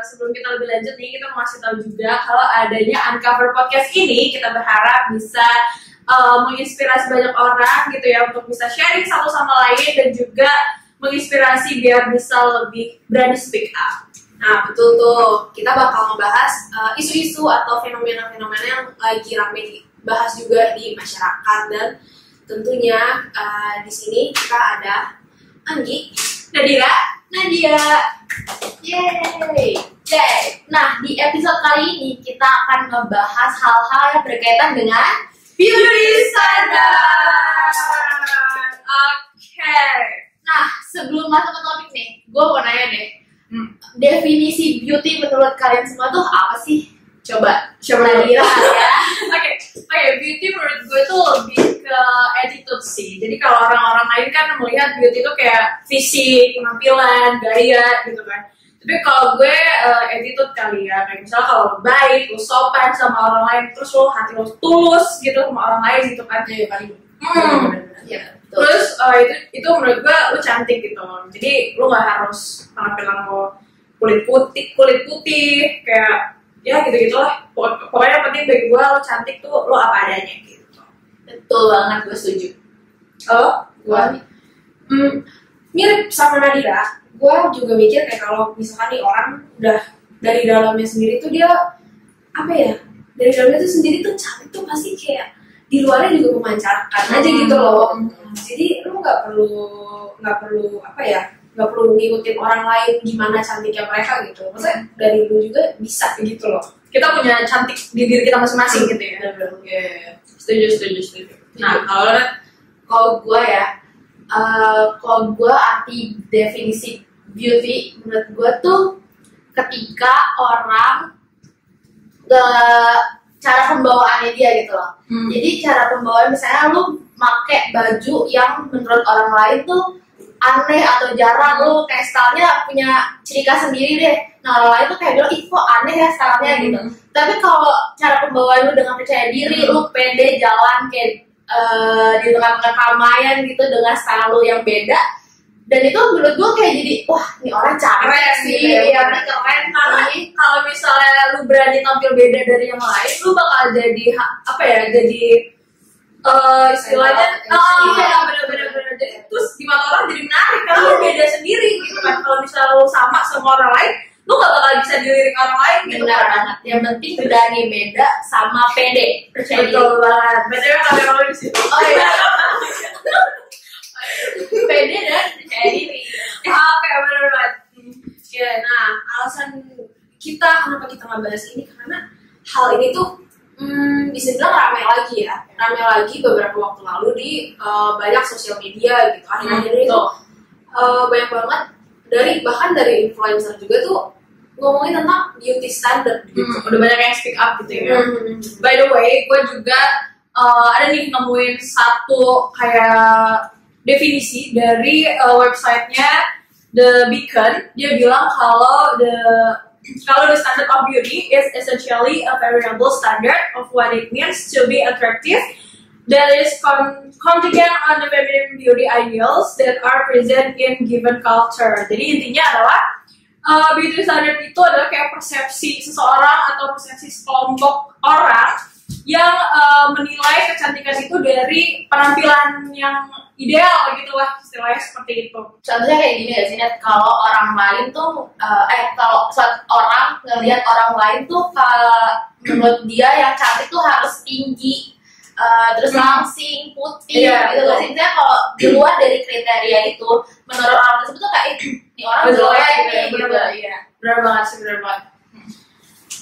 sebelum kita lebih lanjut nih, kita mau kasih tahu juga kalau adanya Uncover Podcast ini, kita berharap bisa menginspirasi banyak orang gitu ya, untuk bisa sharing satu sama lain dan juga menginspirasi biar bisa lebih berani speak up. Nah betul tuh, kita bakal ngebahas isu-isu atau fenomena-fenomena yang lagi rame dibahas juga di masyarakat. Dan tentunya di sini kita ada Anggi, Nadira, Nadia. Yeay. Nah, di episode kali ini kita akan ngebahas hal-hal yang berkaitan dengan beauty standard. Oke. Nah, sebelum masuk ke topik nih, gue mau nanya deh, definisi beauty menurut kalian semua tuh apa sih? Coba Nadira ya. Oke, beauty menurut gue tuh lebih ke attitude sih. Jadi kalau orang-orang lain kan melihat beauty itu kayak fisik, penampilan, gaya gitu kan. Tapi kalau gue attitude kali ya, kayak misalnya kalau lo baik, lo sopan sama orang lain, terus lo hati lo tulus gitu sama orang lain gitu kan. Iya paling. Ya, Terus itu menurut gue lo cantik gitu. Jadi lo nggak harus penampilan lo kulit putih kayak ya gitu-gitulah. Pokoknya yang penting bagi gue lo cantik tuh lo apa adanya gitu. betul banget, gue setuju. Gue mirip sama Nadira. Gue juga mikir kayak kalau misalkan nih orang udah dari dalamnya sendiri tuh dia apa ya, dari dalamnya tuh sendiri tuh cantik tuh pasti kayak di luarnya juga memancarkan aja gitu loh. Jadi lu nggak perlu apa ya, nggak perlu ngikutin orang lain gimana cantiknya mereka gitu. Maksudnya dari lu juga bisa gitu loh. Kita punya cantik di diri kita masing-masing gitu ya. Setuju. Nah Kalau gue arti definisi beauty menurut gue tuh ketika orang cara pembawaannya dia gitu loh. Jadi cara pembawaan misalnya lu make baju yang menurut orang lain tuh aneh atau jarang, lu kayak stylenya punya ciri khas sendiri deh. Nah orang lain tuh kayak bilang, ih kok aneh ya stylenya gitu. Tapi kalau cara pembawaan lu dengan percaya diri, lu pede jalan kayak di tengah-tengah keramaian gitu dengan style lu yang beda, dan itu menurut gue kayak jadi wah ini orang cantik sih, ya keren. Karena kalau misalnya lu berani tampil beda dari yang lain, lu bakal jadi apa ya, jadi istilahnya iya bener-bener jadi terus di mata orang jadi menarik karena lu beda sendiri gitu kan. Kalau misalnya lu sama orang lain, lu gak bakal bisa dilirik orang lain gitu. Benar banget. Yang penting berani beda sama pede, percaya diri. Betul banget. Betul kalau di situ. Oh iya. Pede dan percaya diri. Oke, benar banget. Ya, nah alasan kita kenapa kita ngebahas ini karena hal ini tuh bisa bilang ramai lagi beberapa waktu lalu di banyak sosial media gitu. Akhir-akhir ini tuh banyak banget bahkan dari influencer juga tuh ngomongin tentang beauty standard gitu. Udah banyak yang speak up gitu ya. By the way, gue juga ada nih nemuin satu kayak definisi dari websitenya The Beacon. Dia bilang kalau the standard of beauty is essentially a variable standard of what it means to be attractive that is contingent on the feminine beauty ideals that are present in given culture. Jadi intinya adalah beauty standard itu adalah kayak persepsi seseorang atau persepsi sekelompok orang yang menilai kecantikan itu dari penampilan yang ideal gitu lah, istilahnya seperti itu. Contohnya kayak gini ya sih, kalau orang lain tuh kalau orang ngelihat orang lain tuh menurut dia yang cantik tuh harus tinggi, terus langsing, putih gitu loh. Intinya kalau di luar dari kriteria itu, menurut orang tersebut tuh kayak ini orang jelek gitu. Iya, benar banget.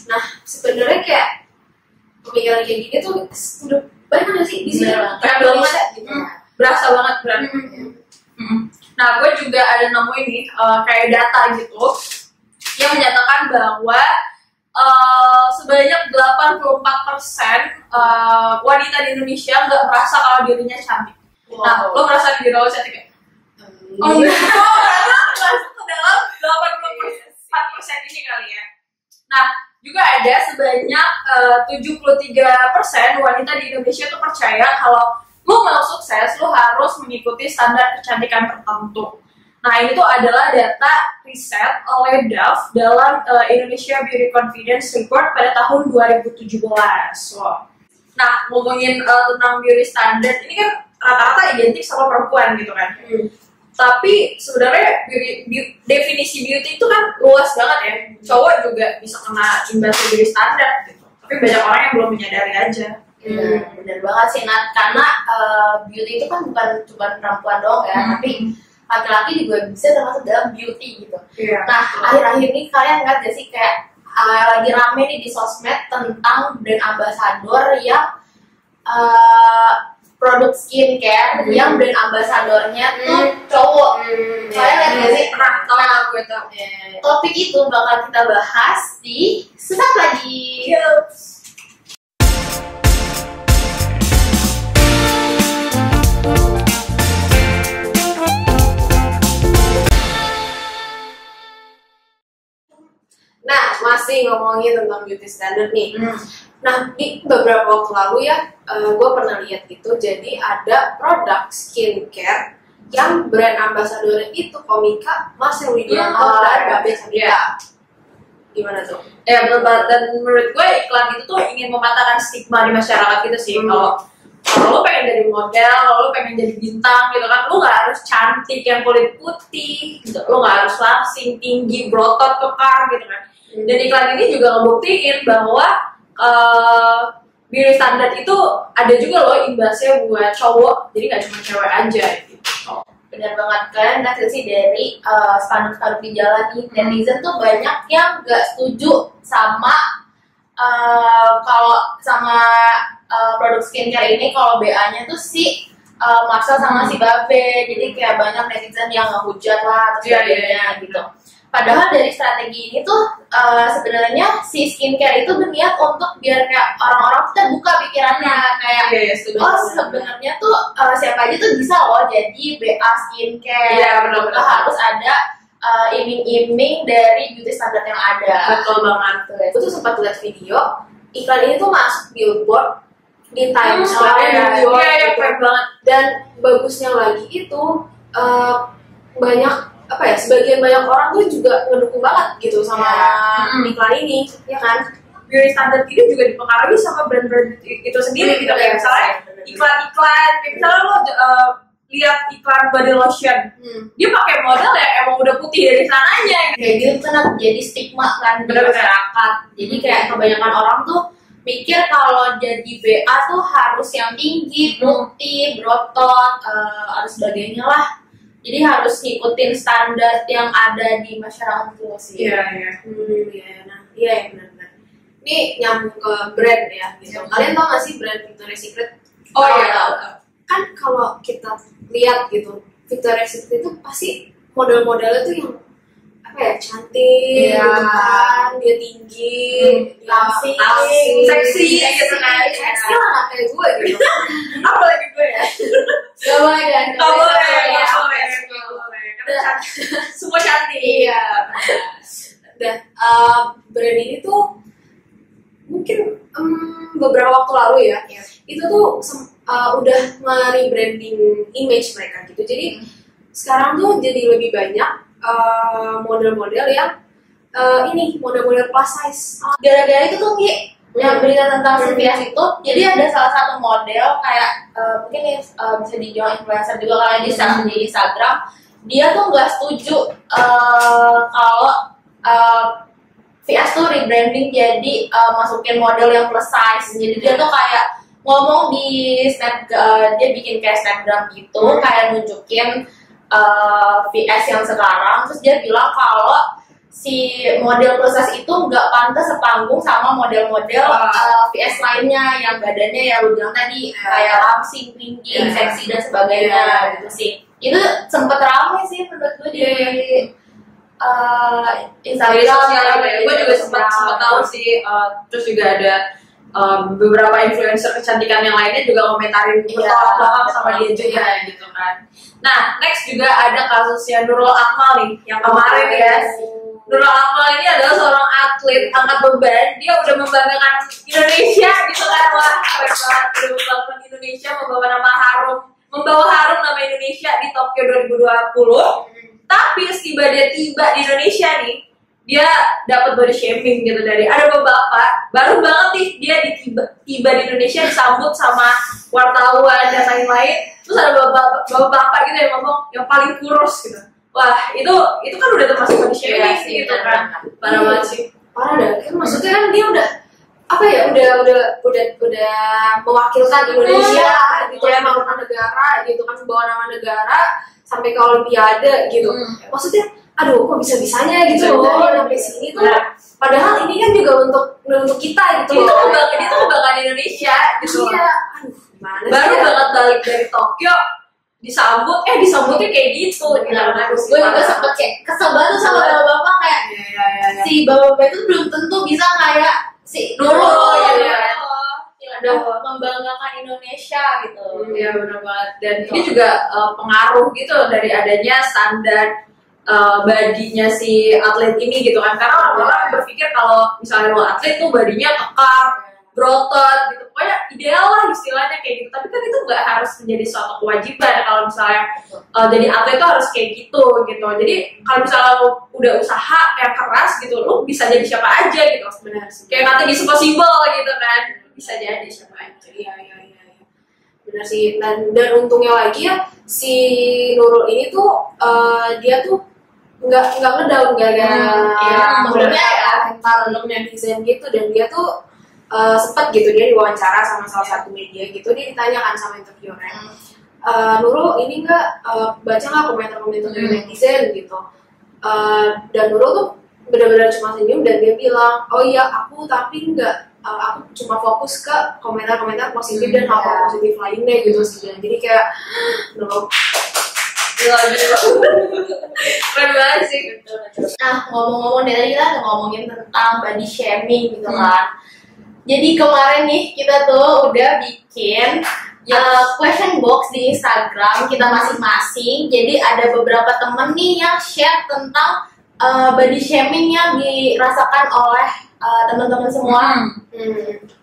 Nah sebenarnya kayak pemikiran kayak gini tuh udah banyak nggak sih di sini? Kayak Indonesia gitu. Berasa banget berarti. Nah, gue juga ada nemuin nih kayak data gitu yang menyatakan bahwa sebanyak 84% wanita di Indonesia nggak merasa kalau dirinya cantik. Wow. Nah, lo merasa diri lo cantik ya? Enggak, masuk ke dalam 84% ini kali ya. Nah, juga ada sebanyak 73% wanita di Indonesia tuh percaya kalau lu mau sukses, lu harus mengikuti standar kecantikan tertentu. Nah, ini tuh adalah data riset oleh Dove dalam Indonesia Beauty Confidence Report pada tahun 2017. Wow. Nah, ngomongin tentang beauty standard, ini kan rata-rata identik sama perempuan gitu kan. Tapi sebenarnya definisi beauty itu kan luas banget ya. Cowok juga bisa kena imbas beauty standard gitu. Tapi banyak orang yang belum menyadari aja. Bener banget sih Nat, karena beauty itu kan bukan cuma perempuan doang ya, tapi laki-laki juga bisa termasuk dalam beauty gitu. Nah, akhir-akhir ini kalian nggak sih kayak lagi rame nih di sosmed tentang brand ambassador yang produk skincare yang brand ambasadornya tuh cowok. Kalian lihat nggak sih? Tahu gue tahu. Topik itu bakal kita bahas di sesaat lagi. Nah, masih ngomongin tentang beauty standard nih. Nah, di beberapa waktu lalu ya, gue pernah lihat gitu, jadi ada produk skincare yang brand ambasadornya itu komika Marcel Widianto dan Babe Sandika. Gimana tuh? Ya betul banget, dan menurut gue iklan itu tuh ingin mematahkan stigma di masyarakat kita sih. Kalau lo pengen jadi model, kalau lo pengen jadi bintang gitu kan, lo gak harus cantik yang kulit putih gitu. Lo gak harus langsing, tinggi, berotot, kekar gitu kan. Dan iklan ini juga ngebuktiin bahwa beauty standard itu ada juga loh imbasnya buat cowok, jadi gak cuma cewek aja gitu. Benar banget, kalian lihat sih dari spanduk-spanduk di jalan nih, netizen tuh banyak yang gak setuju sama kalau sama produk skincare ini, kalau BA-nya tuh si Marcel sama si Babe, jadi kayak banyak netizen yang ngehujat lah terus sebagainya gitu. Padahal dari strategi ini tuh sebenarnya si skincare itu berniat untuk biar kayak orang-orang tuh terbuka pikirannya, kayak sebenarnya tuh siapa aja tuh bisa loh jadi BA skincare. Benar-benar harus ada iming-iming dari beauty standard yang ada. Betul banget. Gue tuh sempat lihat video iklan ini tuh masuk billboard di Times Square New York. Iya, keren banget. Dan bagusnya lagi itu banyak sebagian banyak orang tuh juga ngedukung banget gitu sama iklan ini, ya kan? Beauty standard ini juga dipengaruhi sama brand-brand itu sendiri gitu, kayak misalnya iklan-iklan, kayak misalnya lo lihat iklan body lotion, dia pakai model ya emang udah putih dari sananya. Kayak gitu kan jadi stigma kan di masyarakat. Jadi kayak kebanyakan orang tuh mikir kalau jadi BA tuh harus yang tinggi, putih, berotot, harus sebagainya lah. Jadi harus ngikutin standar yang ada di masyarakat itu sih. Iya. Iya, benar-benar. Ini nyambung ke brand ya, gitu. Kalian tau gak sih brand Victoria's Secret? Oh iya, tahu. Kan kalau kita lihat gitu, Victoria's Secret itu pasti model-modelnya tuh yang cantik, gitu kan, dia tinggi, langsing, seksi gitu kan. Seksi lah gak kayak gue gitu. Apa lagi gue ya? Gak boleh kan? Gak boleh. Semua cantik. Iya. Dan brand ini tuh mungkin beberapa waktu lalu ya, itu tuh udah nge-rebranding image mereka gitu. Jadi sekarang tuh jadi lebih banyak model-model yang model-model plus size. Gara-gara itu tuh yang berita tentang CVS itu, jadi ada salah satu model kayak mungkin bisa dijual influencer juga kalian di Instagram, dia tuh nggak setuju kalau VS tuh rebranding jadi masukin model yang plus size. Jadi dia tuh kayak ngomong di dia bikin kayak snapgram gitu, kayak nunjukin VS yang sekarang, terus dia bilang kalau si model plus size itu nggak pantas sepanggung sama model-model VS lainnya yang badannya ya lu bilang tadi kayak langsing, tinggi, seksi dan sebagainya gitu sih. Itu sempet ramai sih menurut gue di Instagram. Gue juga sempat tahu sih. Terus juga ada beberapa influencer kecantikan yang lainnya juga komentarin bertolak sama dia juga gitu kan. Nah, next juga ada kasusnya Nurul Akmal nih yang kemarin ya. Nurul Akmal ini adalah seorang atlet angkat beban. Dia udah membanggakan Indonesia gitu kan. Wah, keren banget, udah membanggakan Indonesia, membawa harum nama Indonesia di Tokyo 2020. Tapi setiba dia tiba di Indonesia nih, dia dapat body shaming gitu dari ada bapak baru banget nih dia tiba di Indonesia disambut sama wartawan dan lain-lain, terus ada bapak gitu yang ngomong yang paling kurus gitu. Wah itu kan udah termasuk body shaming sih gitu kan, parah banget sih. Parah dah, kan maksudnya kan dia udah apa ya, udah mewakilkan Indonesia gitu ya, nama negara gitu kan, bawa nama negara sampai ke Olimpiade gitu. Maksudnya aduh kok bisa-bisanya gitu loh sampai sini tuh. Padahal ini kan juga untuk kita gitu. Itu kebanggaan Indonesia gitu. Iya. Aduh, gimana baru banget balik dari Tokyo disambutnya kayak gitu. Gue juga sempet kayak kesel banget sama bapak-bapak kayak si bapak-bapak itu belum tentu bisa kayak si Nurul ya. Udah membanggakan Indonesia gitu. Iya benar banget. Dan ini juga pengaruh gitu dari adanya standar badinya si atlet ini gitu kan, karena orang-orang berpikir kalau misalnya lo atlet tuh badinya kekar, berotot gitu, pokoknya ideal lah istilahnya kayak gitu. Tapi kan itu nggak harus menjadi suatu kewajiban kalau misalnya jadi atlet tuh harus kayak gitu. Jadi kalau misalnya lo udah usaha yang keras gitu, lo bisa jadi siapa aja gitu sebenarnya. Kayak nanti di impossible gitu kan, bisa jadi siapa aja. Iya. Benar sih. Dan untungnya lagi ya si Nurul ini tuh dia tuh nggak ngedown menurutnya ya untuk netizen gitu. Dan dia tuh sempat gitu dia diwawancara sama salah satu media gitu, dia ditanyakan sama interviewernya, Nurul ini nggak baca nggak komentar-komentar dari netizen gitu. Dan Nurul tuh benar-benar cuma senyum dan dia bilang, oh iya aku tapi nggak aku cuma fokus ke komentar-komentar positif dan hal positif lainnya gitu sih. Jadi kayak Nurul keren banget sih. Nah ngomong-ngomong dari kita ngomongin tentang body shaming gitu kan. Jadi kemarin nih kita tuh udah bikin question box di Instagram kita masing-masing. Jadi ada beberapa temen nih yang share tentang body shaming yang dirasakan oleh teman-teman semua.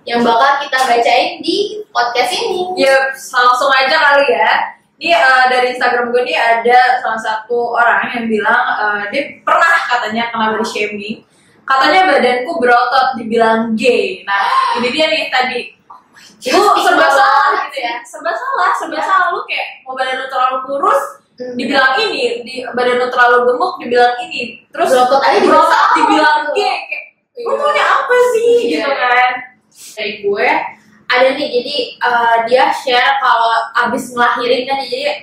Yang bakal kita bacain di podcast ini. Yep, langsung aja kali ya. Ini dari Instagram gue nih ada salah satu orang yang bilang dia pernah katanya kena body shaming. Katanya badanku berotot, dibilang gay. Nah, ini dia nih tadi. Lu serba salah gitu ya. Serba salah. Lu kayak mau badan lu terlalu kurus, dibilang ini, badan lu terlalu gemuk, dibilang ini. Terus berotot dibilang gay. Kayak, lu maunya apa sih gitu kan? Dari gue ada nih, jadi dia share kalau abis ngelahirin kan, jadi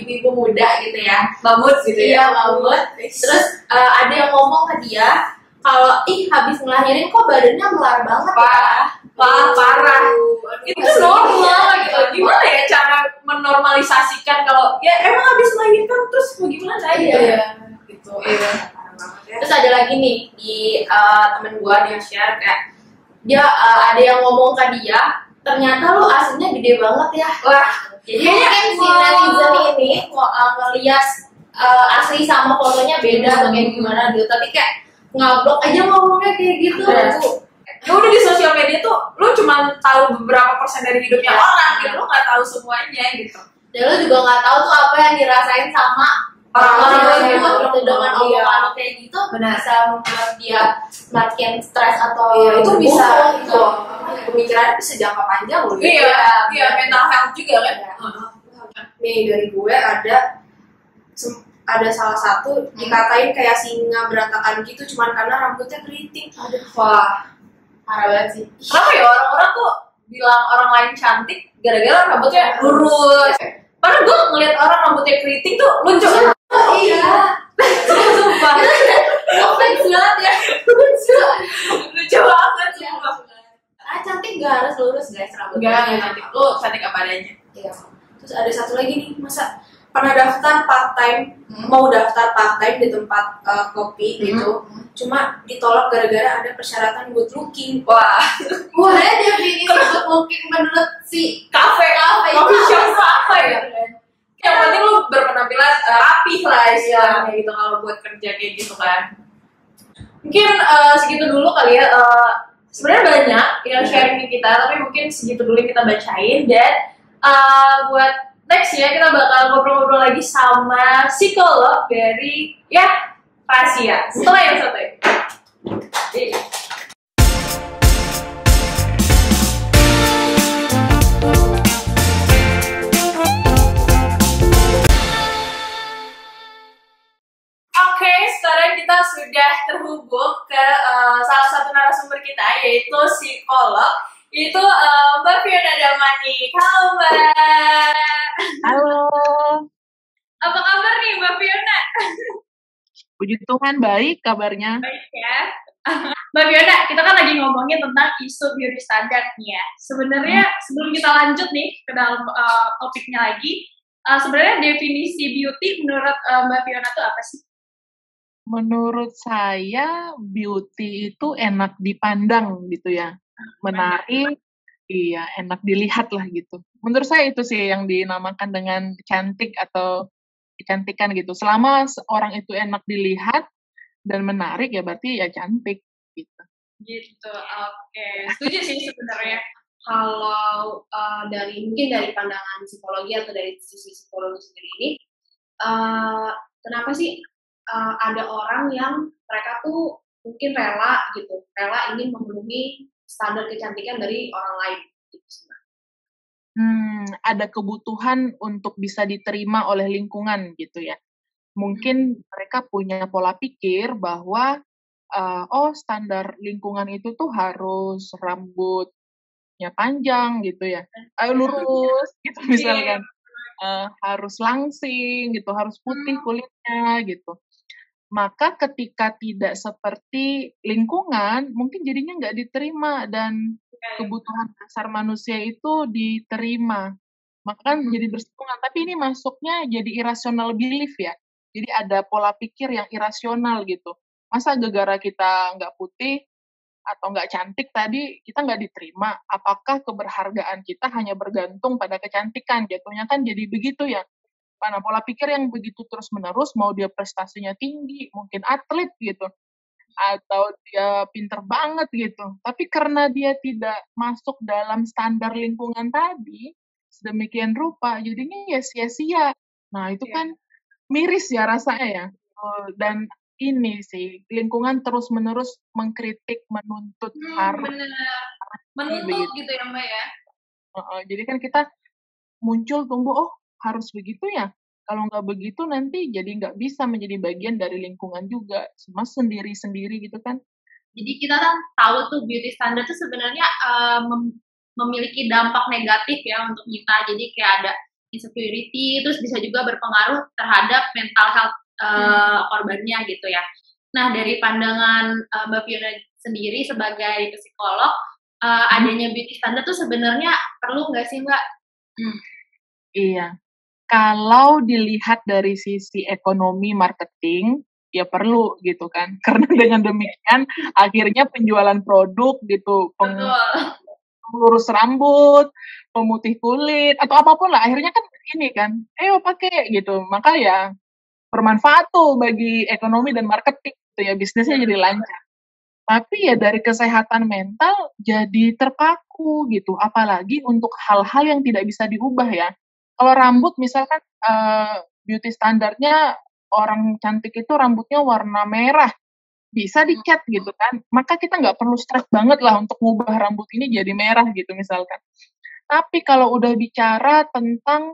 ibu-ibu muda gitu ya, mamut gitu ya. Iya, mamut. Terus ada yang ngomong ke dia kalau habis ngelahirin kok badannya melar banget. Parah. Itu normal gitu. Gimana ya cara menormalisasikan kalau ya emang habis melahirkan terus mau gimana gitu ya? Gitu. Iya. Terus ada lagi nih di temen gue dia share kayak dia ada yang ngomong ke dia, ternyata lu aslinya gede banget ya. Wah, jadi mungkin si netizen ini ngeliat asli sama fotonya beda atau kayak gimana gitu, tapi kayak ngablok aja ngomongnya kayak gitu. Ya udah di sosial media tuh lu cuma tahu beberapa persen dari hidupnya orang gitu, lu nggak tahu semuanya gitu. Dan lu juga nggak tahu tuh apa yang dirasain sama orang-orang itu gitu, dengan omongan kayak gitu bisa membuat dia makin stres atau itu bisa itu pemikiran bisa jangka panjang loh. Iya, mental health juga kan. Nih dari gue ada salah satu dikatain kayak singa berantakan gitu cuman karena rambutnya keriting. Aduh, wah parah banget sih. Kenapa ya orang-orang tuh bilang orang lain cantik gara-gara rambutnya lurus? Padahal gue ngeliat orang rambutnya keriting tuh lucu. Iya. Sumpah. Offense banget ya. Lucu banget sumpah. Cantik gak harus lurus guys rambutnya. Enggak cantik. Lu cantik apa adanya. Iya. Terus ada satu lagi nih, masa pernah daftar part time, mau daftar part time di tempat kopi gitu, cuma ditolak gara-gara ada persyaratan good looking. Wah, ada definisi good looking menurut si kafe shop apa ya? Yang penting lu berpenampilan rapih lah istilahnya gitu kalau buat kerja kayak gitu kan. Mungkin segitu dulu kali ya. Sebenarnya banyak yang sharing ke kita, tapi mungkin segitu dulu kita bacain. Dan buat next ya kita bakal ngobrol-ngobrol lagi sama psikolog dari rahasia setelah yang satu ini. Oke, sekarang kita sudah terhubung ke salah satu narasumber kita, yaitu psikolog, yaitu Mbak Fiona Damani. Halo Mbak. Halo. Apa kabar nih Mbak Fiona? Puji Tuhan baik kabarnya. Baik ya. Mbak Fiona, kita kan lagi ngomongin tentang isu beauty standard nih ya. Sebenarnya sebelum kita lanjut nih ke dalam topiknya lagi, sebenarnya definisi beauty menurut Mbak Fiona itu apa sih? Menurut saya beauty itu enak dipandang gitu ya. Menarik, iya enak dilihat lah gitu. Menurut saya itu sih yang dinamakan dengan cantik atau kecantikan gitu. Selama orang itu enak dilihat dan menarik ya berarti ya cantik gitu. Gitu, oke. Setuju sih sebenarnya. Kalau mungkin dari pandangan psikologi atau dari sisi psikologi sendiri ini, kenapa sih ada orang yang mereka tuh mungkin rela ingin memenuhi standar kecantikan dari orang lain gitu sebenarnya. Ada kebutuhan untuk bisa diterima oleh lingkungan gitu ya. Mungkin mereka punya pola pikir bahwa standar lingkungan itu tuh harus rambutnya panjang gitu ya, lurus gitu misalkan, harus langsing gitu, harus putih kulitnya gitu. Maka ketika tidak seperti lingkungan, mungkin jadinya nggak diterima dan kebutuhan dasar manusia itu diterima. Maka kan jadi bersinggungan. Tapi ini masuknya jadi irrational belief ya. Jadi ada pola pikir yang irasional gitu. Masa gara-gara kita nggak putih atau nggak cantik tadi, kita nggak diterima. Apakah keberhargaan kita hanya bergantung pada kecantikan? Jatuhnya kan jadi begitu ya. Nah, pola pikir yang begitu terus-menerus, mau dia prestasinya tinggi, mungkin atlet gitu, atau dia pinter banget gitu. Tapi karena dia tidak masuk dalam standar lingkungan tadi, sedemikian rupa, jadinya ya sia-sia. Nah, itu kan miris ya rasanya ya. Dan ini sih, lingkungan terus-menerus mengkritik, menuntut harus. Menuntut gitu ya Mbak ya. Jadi kan kita muncul tumbuh, harus begitu ya. Kalau nggak begitu nanti jadi nggak bisa menjadi bagian dari lingkungan juga. Cuma sendiri-sendiri gitu kan. Jadi kita kan tahu tuh beauty standard itu sebenarnya memiliki dampak negatif ya untuk kita. Jadi kayak ada insecurity, terus bisa juga berpengaruh terhadap mental health korbannya gitu ya. Nah dari pandangan Mbak Fiona sendiri sebagai psikolog, adanya beauty standard tuh sebenarnya perlu nggak sih Mbak? Iya. Kalau dilihat dari sisi ekonomi marketing, ya perlu gitu kan. Karena dengan demikian akhirnya penjualan produk gitu, pelurus rambut, pemutih kulit, atau apapun lah, akhirnya kan ini kan, ayo pakai gitu. Maka ya bermanfaat tuh bagi ekonomi dan marketing gitu ya, bisnisnya jadi lancar. Tapi ya dari kesehatan mental jadi terpaku gitu, apalagi untuk hal-hal yang tidak bisa diubah ya. Kalau rambut misalkan beauty standarnya orang cantik itu rambutnya warna merah, bisa dicat gitu kan. Maka kita nggak perlu stres banget lah untuk ngubah rambut ini jadi merah gitu misalkan. Tapi kalau udah bicara tentang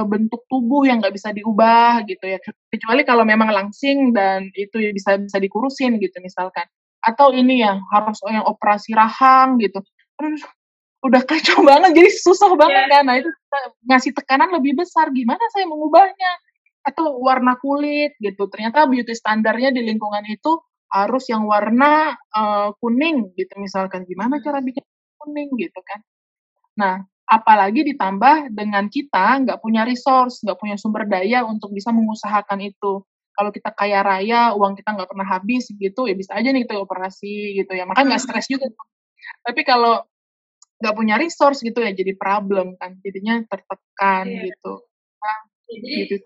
bentuk tubuh yang nggak bisa diubah gitu ya, kecuali kalau memang langsing dan itu ya bisa dikurusin gitu misalkan. Atau ini ya harus yang operasi rahang gitu. Terus udah kacau banget, jadi susah banget kan. Nah itu ngasih tekanan lebih besar, gimana saya mengubahnya? Atau warna kulit gitu, ternyata beauty standarnya di lingkungan itu harus yang warna kuning gitu misalkan, gimana cara bikin kuning gitu kan. Nah apalagi ditambah dengan kita nggak punya resource, nggak punya sumber daya untuk bisa mengusahakan itu. Kalau kita kaya raya, uang kita nggak pernah habis gitu, ya bisa aja nih kita operasi gitu ya, makanya nggak stres juga. Tapi kalau nggak punya resource gitu ya jadi problem kan, jadinya tertekan gitu. Nah, jadi gitu,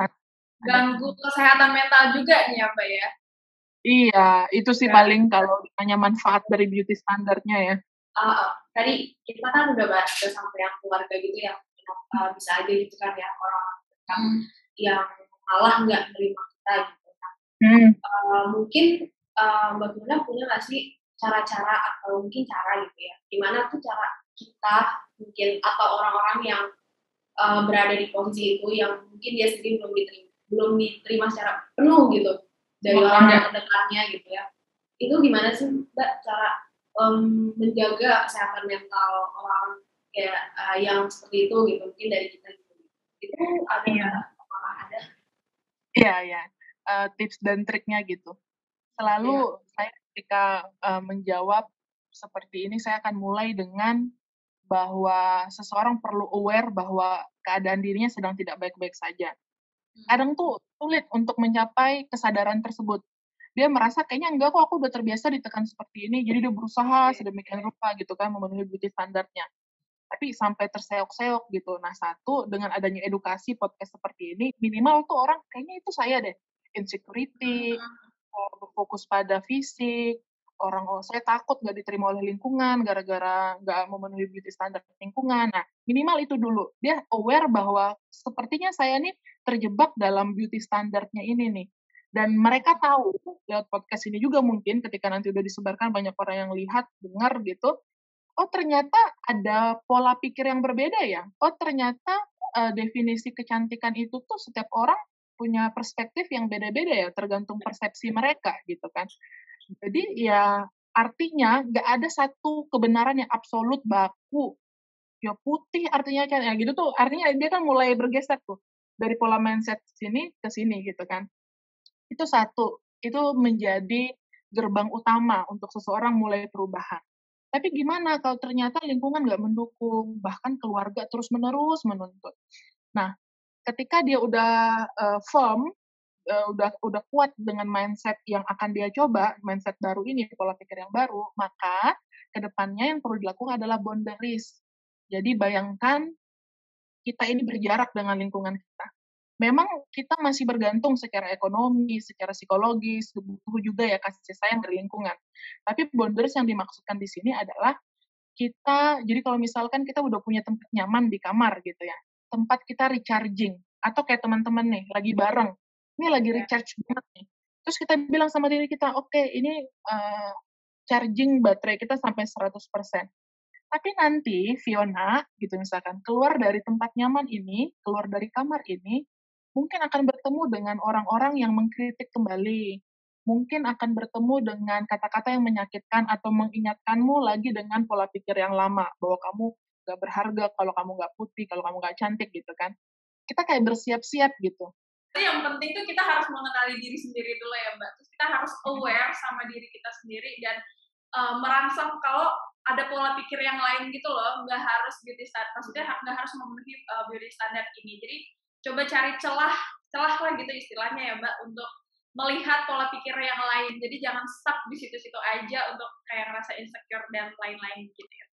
ganggu kesehatan mental juga nih ya Mbak ya. Iya, itu sih paling kalau ditanya manfaat dari beauty standarnya ya. Tadi kita kan udah bahas sampai yang keluarga gitu ya, bisa aja gitu kan ya orang yang malah nggak terima kita gitu kan. Mungkin Mbak Fiona punya nggak sih cara-cara atau mungkin cara gitu ya, gimana tuh cara kita mungkin atau orang-orang yang berada di posisi itu yang mungkin dia sendiri belum diterima secara penuh gitu dari orang terdekatnya gitu ya, itu gimana sih Mbak cara menjaga kesehatan mental orang kayak yang seperti itu gitu, mungkin dari kita gitu, itu ada apakah ada? Iya, tips dan triknya gitu. Selalu saya ketika menjawab seperti ini, saya akan mulai dengan bahwa seseorang perlu aware bahwa keadaan dirinya sedang tidak baik-baik saja. Kadang tuh sulit untuk mencapai kesadaran tersebut. Dia merasa kayaknya enggak kok, aku udah terbiasa ditekan seperti ini, jadi dia berusaha sedemikian rupa gitu kan memenuhi beauty standarnya. Tapi sampai terseok-seok gitu. Nah, satu, dengan adanya edukasi podcast seperti ini, minimal tuh orang kayaknya itu saya deh. Insecurity, berfokus pada fisik, saya takut nggak diterima oleh lingkungan gara-gara nggak memenuhi beauty standar lingkungan. Nah, minimal itu dulu. Dia aware bahwa sepertinya saya nih terjebak dalam beauty standarnya ini nih. Dan mereka tahu, lewat podcast ini juga mungkin ketika nanti udah disebarkan banyak orang yang lihat, dengar gitu, oh ternyata ada pola pikir yang berbeda ya. Oh ternyata definisi kecantikan itu tuh setiap orang punya perspektif yang beda-beda ya, tergantung persepsi mereka gitu kan. Jadi ya artinya nggak ada satu kebenaran yang absolut baku. Ya putih artinya kan, ya gitu tuh artinya dia kan mulai bergeser tuh dari pola mindset sini ke sini gitu kan. Itu satu, itu menjadi gerbang utama untuk seseorang mulai perubahan. Tapi gimana kalau ternyata lingkungan nggak mendukung, bahkan keluarga terus-menerus menuntut. Nah, ketika dia udah firm, udah kuat dengan mindset yang akan dia coba, mindset baru ini, pola pikir yang baru, maka kedepannya yang perlu dilakukan adalah boundaries. Jadi bayangkan kita ini berjarak dengan lingkungan kita. Memang kita masih bergantung secara ekonomi, secara psikologis, butuh juga ya kasih sayang dari lingkungan. Tapi boundaries yang dimaksudkan di sini adalah kita, jadi kalau misalkan kita udah punya tempat nyaman di kamar gitu ya, tempat kita recharging, atau kayak teman-teman nih, lagi bareng, ini lagi recharge banget nih. Terus kita bilang sama diri kita, oke, ini charging baterai kita sampai 100%. Tapi nanti Fiona, gitu misalkan, keluar dari tempat nyaman ini, keluar dari kamar ini, mungkin akan bertemu dengan orang-orang yang mengkritik kembali. Mungkin akan bertemu dengan kata-kata yang menyakitkan atau mengingatkanmu lagi dengan pola pikir yang lama, bahwa kamu gak berharga kalau kamu gak putih, kalau kamu gak cantik gitu kan. Kita kayak bersiap-siap gitu. Yang penting tuh kita harus mengenali diri sendiri dulu ya Mbak. Terus kita harus aware sama diri kita sendiri dan merangsang kalau ada pola pikir yang lain gitu loh, nggak harus beauty standard, maksudnya nggak harus memenuhi beauty standard ini. Jadi coba cari celah lah gitu istilahnya ya Mbak, untuk melihat pola pikir yang lain. Jadi jangan stuck di situ-situ aja untuk kayak ngerasa insecure dan lain-lain gitu ya.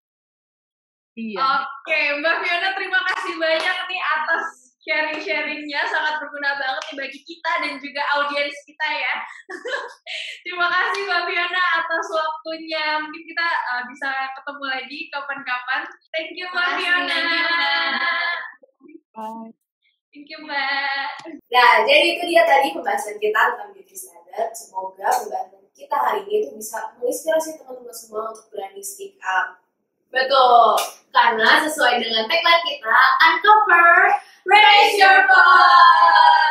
Iya. Oke, Mbak Fiona, terima kasih banyak nih atas sharing-sharingnya, sangat berguna banget nih bagi kita dan juga audiens kita ya. Terima kasih Mbak Fiona atas waktunya. Mungkin kita bisa ketemu lagi kapan-kapan. Thank you Mbak Fiona. Bye. Thank you Mbak. Nah, jadi itu dia tadi pembahasan kita tentang beauty standard. Semoga pembahasan kita hari ini itu bisa menginspirasi teman-teman semua untuk berani speak up. Betul, karena sesuai dengan tagline kita, Uncover, Raise Your Voice.